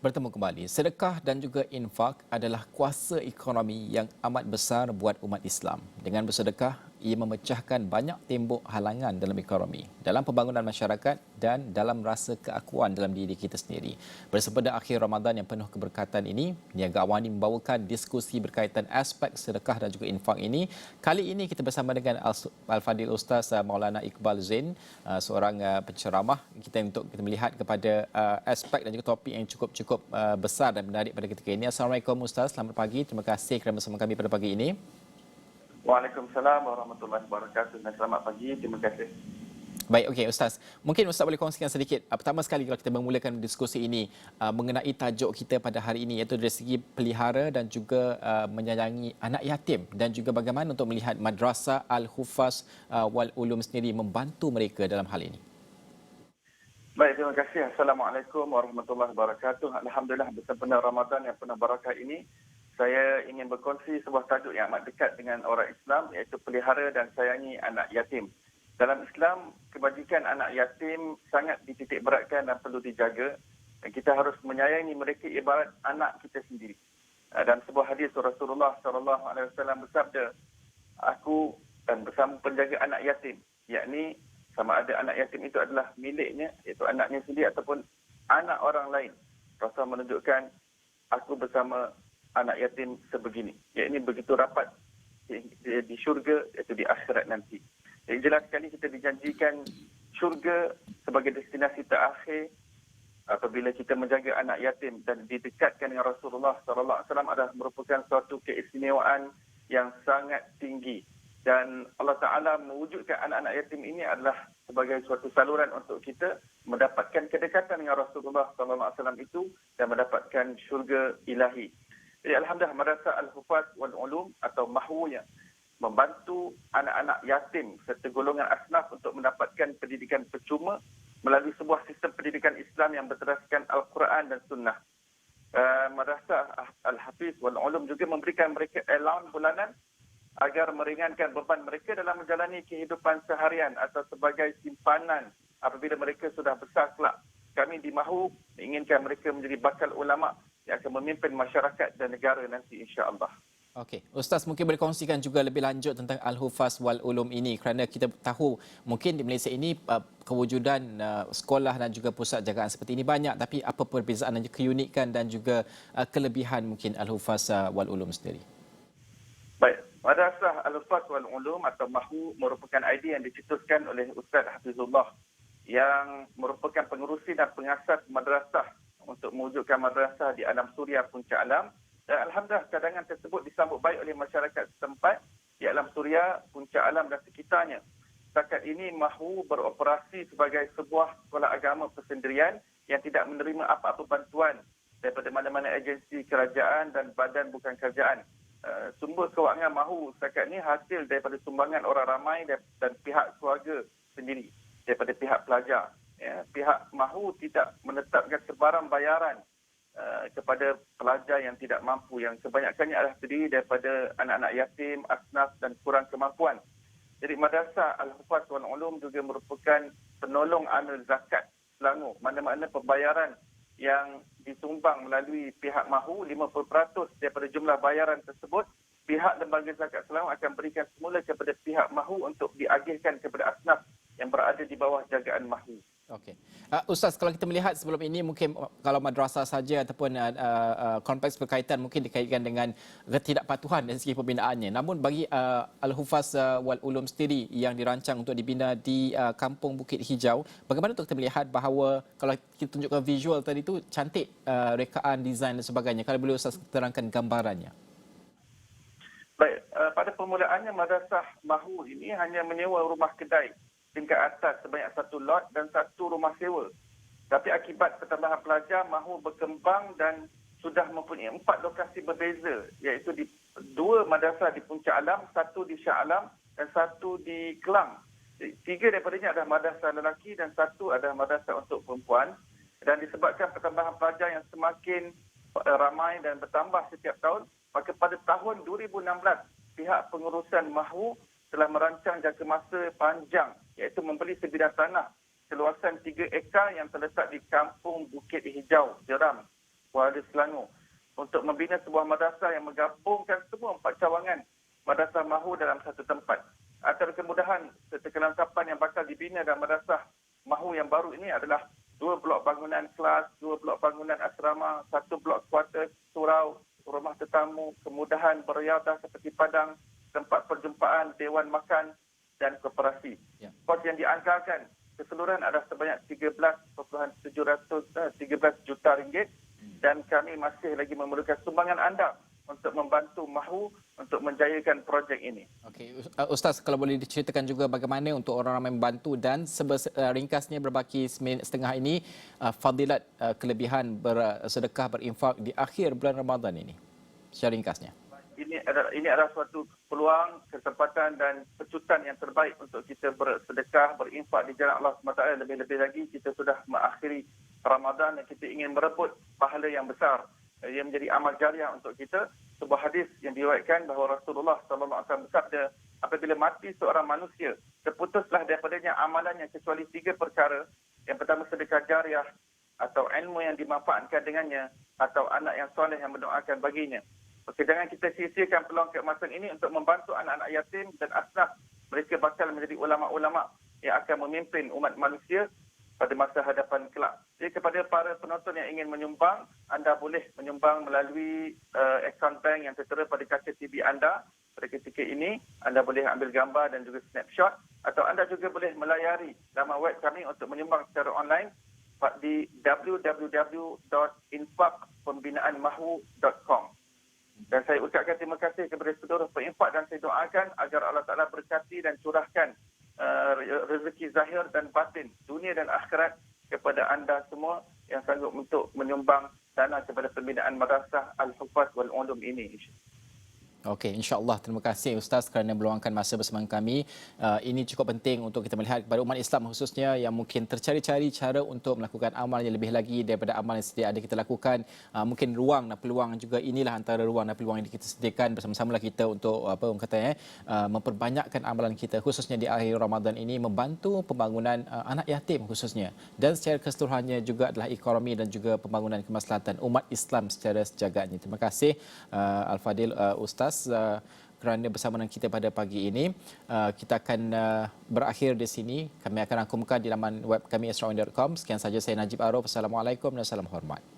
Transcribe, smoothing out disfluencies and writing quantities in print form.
Bertemu kembali. Sedekah dan juga infak adalah kuasa ekonomi yang amat besar buat umat Islam. Dengan bersedekah, ia memecahkan banyak tembok halangan dalam ekonomi, dalam pembangunan masyarakat dan dalam rasa keakuan dalam diri kita sendiri. Bersempena akhir Ramadan yang penuh keberkatan ini, Niaga Awani membawakan diskusi berkaitan aspek sedekah dan juga infak ini. Kali ini kita bersama dengan Al-Fadil Ustaz Maulana Iqbal Zain, seorang penceramah kita untuk kita melihat kepada aspek dan juga topik yang cukup besar dan menarik pada ketika ini. Assalamualaikum Ustaz, selamat pagi. Terima kasih kerana bersama kami pada pagi ini. Waalaikumsalam warahmatullahi wabarakatuh dan selamat pagi. Terima kasih. Baik, okey Ustaz. Mungkin Ustaz boleh kongsikan sedikit. Pertama sekali kalau kita memulakan diskusi ini mengenai tajuk kita pada hari ini iaitu dari segi pelihara dan juga menyayangi anak yatim dan juga bagaimana untuk melihat Madrasah Al-Hufaz wal Ulum sendiri membantu mereka dalam hal ini. Baik, terima kasih. Assalamualaikum warahmatullahi wabarakatuh. Alhamdulillah bersempena Ramadan yang penuh barakah ini, saya ingin berkongsi sebuah tajuk yang amat dekat dengan orang Islam iaitu pelihara dan sayangi anak yatim. Dalam Islam, kebajikan anak yatim sangat dititik beratkan dan perlu dijaga. Dan kita harus menyayangi mereka ibarat anak kita sendiri. Dalam sebuah hadis Rasulullah SAW bersabda, aku dan bersama penjaga anak yatim, yakni sama ada anak yatim itu adalah miliknya, iaitu anaknya sendiri ataupun anak orang lain. Rasul menunjukkan aku bersama anak yatim sebegini. Yakni begitu rapat di syurga, iaitu di akhirat nanti. Jadi jelas sekali kita dijanjikan syurga sebagai destinasi terakhir apabila kita menjaga anak yatim dan didekatkan dengan Rasulullah SAW adalah merupakan suatu keistimewaan yang sangat tinggi. Dan Allah Ta'ala mewujudkan anak-anak yatim ini adalah sebagai suatu saluran untuk kita mendapatkan kedekatan dengan Rasulullah SAW itu dan mendapatkan syurga ilahi. Jadi Alhamdulillah Madrasah Al-Hufaz wal Ulum atau MAHU yang membantu anak-anak yatim serta golongan asnaf untuk mendapatkan pendidikan percuma melalui sebuah sistem pendidikan Islam yang berteraskan Al-Quran dan Sunnah. Madrasah Al-Hafiz wal Ulum juga memberikan mereka allowance bulanan agar meringankan beban mereka dalam menjalani kehidupan seharian atau sebagai simpanan apabila mereka sudah besar kelak. Kami di MAHU inginkan mereka menjadi bakal ulama yang akan memimpin masyarakat dan negara nanti insya-Allah. Okey, Ustaz mungkin boleh kongsikan juga lebih lanjut tentang Al-Hufaz wal Ulum ini kerana kita tahu mungkin di Malaysia ini kewujudan sekolah dan juga pusat jagaan seperti ini banyak, tapi apa perbezaan dan keunikan dan juga kelebihan mungkin Al-Hufaz wal Ulum sendiri? Baik, Madrasah Al-Hufaz wal Ulum atau MAHU merupakan idea yang dicetuskan oleh Ustaz Hafizullah yang merupakan pengerusi dan pengasas madrasah untuk mewujudkan madrasah di Alam Suria Puncak Alam. Dan Alhamdulillah cadangan tersebut disambut baik oleh masyarakat setempat di Alam Suria, Puncak Alam dan sekitarnya. Setakat ini MAHU beroperasi sebagai sebuah sekolah agama persendirian yang tidak menerima apa-apa bantuan daripada mana-mana agensi kerajaan dan badan bukan kerajaan. Sumber kewangan MAHU setakat ini hasil daripada sumbangan orang ramai dan pihak keluarga sendiri, daripada pihak pelajar. Pihak MAHU tidak menetapkan sebarang bayaran kepada pelajar yang tidak mampu, yang kebanyakannya adalah terdiri daripada anak-anak yatim, asnaf dan kurang kemampuan. Jadi Madrasah Al-Hufaz wal Ulum juga merupakan penolong amil zakat Selangor. Mana-mana pembayaran yang disumbang melalui pihak MAHU, 50% daripada jumlah bayaran tersebut, pihak Lembaga Zakat Selangor akan berikan semula kepada pihak MAHU untuk diagihkan kepada asnaf yang berada di bawah jagaan MAHU. Okey. Ustaz, kalau kita melihat sebelum ini mungkin kalau madrasah saja ataupun kompleks berkaitan mungkin dikaitkan dengan ketidakpatuhan dari segi pembinaannya. Namun bagi Al-Hufaz wal Ulum sendiri yang dirancang untuk dibina di Kampung Bukit Hijau, bagaimana untuk kita melihat bahawa kalau kita tunjukkan visual tadi itu cantik rekaan, desain dan sebagainya. Kalau boleh Ustaz terangkan gambarannya. Baik, pada permulaannya Madrasah MAHU ini hanya menyewa rumah kedai tingkat atas sebanyak satu lot dan satu rumah sewa. Tapi akibat pertambahan pelajar, MAHU berkembang dan sudah mempunyai 4 lokasi berbeza, iaitu di 2 madrasah di Puncak Alam, 1 di Shah Alam dan 1 di Kelang. 3 daripadanya adalah madrasah lelaki dan 1 adalah madrasah untuk perempuan. Dan disebabkan pertambahan pelajar yang semakin ramai dan bertambah setiap tahun, maka pada tahun 2016, pihak pengurusan MAHU telah merancang jangka masa panjang, iaitu membeli sebidang tanah seluasan 3 ekar yang terletak di Kampung Bukit Hijau, Jeram. Kuala Selangor untuk membina sebuah madrasah yang menggabungkan semua 4 cawangan Madrasah Mahu dalam satu tempat. Antara kemudahan serta kelengkapan yang bakal dibina dalam Madrasah Mahu yang baru ini adalah 2 blok bangunan kelas, 2 blok bangunan asrama, 1 blok kuartus, surau, rumah tetamu, kemudahan beriadah seperti padang, tempat perjumpaan, dewan makan dan koperasi. Ya. Kos yang dianggarkan keseluruhan adalah sebanyak 13 juta ringgit dan kami masih lagi memerlukan sumbangan anda untuk membantu Mahu untuk menjayakan projek ini. Okey, Ustaz, kalau boleh diceritakan juga bagaimana untuk orang-orang yang membantu dan ringkasnya berbaki seminit setengah ini, fadilat kelebihan bersedekah berinfak di akhir bulan Ramadan ini. Secara ringkasnya. Ini adalah suatu peluang, kesempatan dan pecutan yang terbaik untuk kita bersedekah, berinfak di jalan Allah SWT. Lebih-lebih lagi kita sudah mengakhiri Ramadan dan kita ingin merebut pahala yang besar. Ia menjadi amal jariah untuk kita. Sebuah hadis yang diriwayatkan bahawa Rasulullah SAW bersabda, apabila mati seorang manusia, terputuslah daripadanya amalannya kecuali 3 perkara. Yang pertama sedekah jariah, atau ilmu yang dimanfaatkan dengannya, atau anak yang soleh yang mendoakan baginya. Okey, jangan kita sia-siakan peluang keemasan ini untuk membantu anak-anak yatim dan asnaf. Mereka bakal menjadi ulama-ulama yang akan memimpin umat manusia pada masa hadapan kelak. Jadi kepada para penonton yang ingin menyumbang, anda boleh menyumbang melalui akaun bank yang tertera pada kaca TV anda. Pada ketika ini, anda boleh ambil gambar dan juga snapshot, atau anda juga boleh melayari laman web kami untuk menyumbang secara online di www.infakpembinaanmahu.com. Dan saya ucapkan terima kasih kepada seluruh perinfak dan saya doakan agar Allah Ta'ala berkati dan curahkan rezeki zahir dan batin, dunia dan akhirat kepada anda semua yang sanggup untuk menyumbang dana kepada pembinaan Madrasah Al-Hufaz wal Ulum ini. Okey, insya-Allah. Terima kasih Ustaz kerana meluangkan masa bersama kami. Ini cukup penting untuk kita melihat kepada umat Islam khususnya yang mungkin tercari-cari cara untuk melakukan amal yang lebih lagi daripada amal yang sedia ada kita lakukan. Mungkin ruang dan peluang juga, inilah antara ruang dan peluang yang kita sediakan bersama-samalah kita untuk orang kata memperbanyakkan amalan kita khususnya di akhir Ramadan ini, membantu pembangunan anak yatim khususnya, dan secara keseluruhannya juga adalah ekonomi dan juga pembangunan kemaslahatan umat Islam secara sejagatnya. Terima kasih Al-Fadil Ustaz kerana bersama dengan kita pada pagi ini. Kita akan berakhir di sini. Kami akan rangkumkan di laman web kami astroin.com. Sekian saja, saya Najib Arif. Assalamualaikum dan salam hormat.